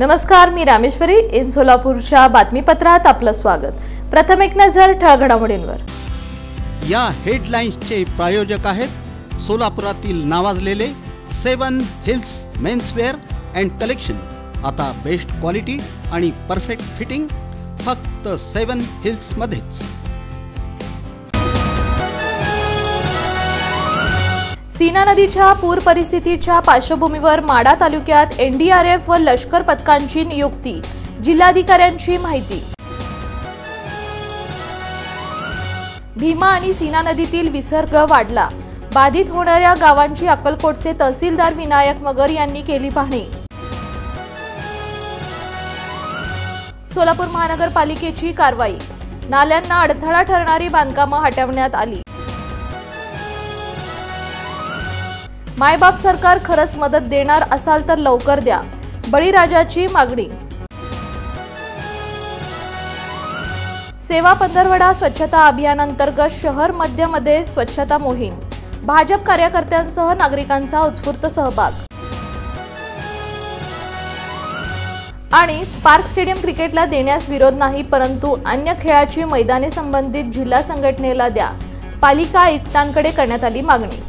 नमस्कार, मी रामेश्वरी. इन सोलापूरच्या बातमीपत्रात आपलं स्वागत. प्रथम एक नजर ठळक घडामोडींवर. या हेडलाईन्सचे प्रायोजक आहेत सोलापुरातील नावाजलेले 7 हिल्स मेन्सवेअर अँड कलेक्शन. आता बेस्ट क्वालिटी आणि परफेक्ट फिटिंग फक्त 7 हिल्स मध्येच. सीना नदीच्या पूर परिस्थितीच्या पार्श्वभूमीवर माढा तालुक्यात एनडीआरएफ व लष्कर पथकांची नियुक्ती. जिल्हाधिकाऱ्यांची माहिती. भीमा आणि सीना नदीतील विसर्ग वाढला. बाधित होणाऱ्या गावांची अक्कलकोटचे तहसीलदार विनायक मगर यांनी केली पाहणी. सोलापूर महानगरपालिकेची कारवाई. नाल्यांना अडथळा ठरणारी बांधकामं हटवण्यात आली. मायबाप सरकार खरंच मदत देणार असाल तर लवकर द्या. बळीराजाची मागणी. सेवा पंधरवडा स्वच्छता अभियानांतर्गत शहर मध्यमध्ये स्वच्छता मोहीम. भाजप कार्यकर्त्यांसह नागरिकांचा उत्स्फूर्त सहभाग. आणि पार्क स्टेडियम क्रिकेटला देण्यास विरोध नाही, परंतु अन्य खेळाची मैदाने संबंधित जिल्हा संघटनेला द्या. पालिका आयुक्तांकडे करण्यात आली मागणी.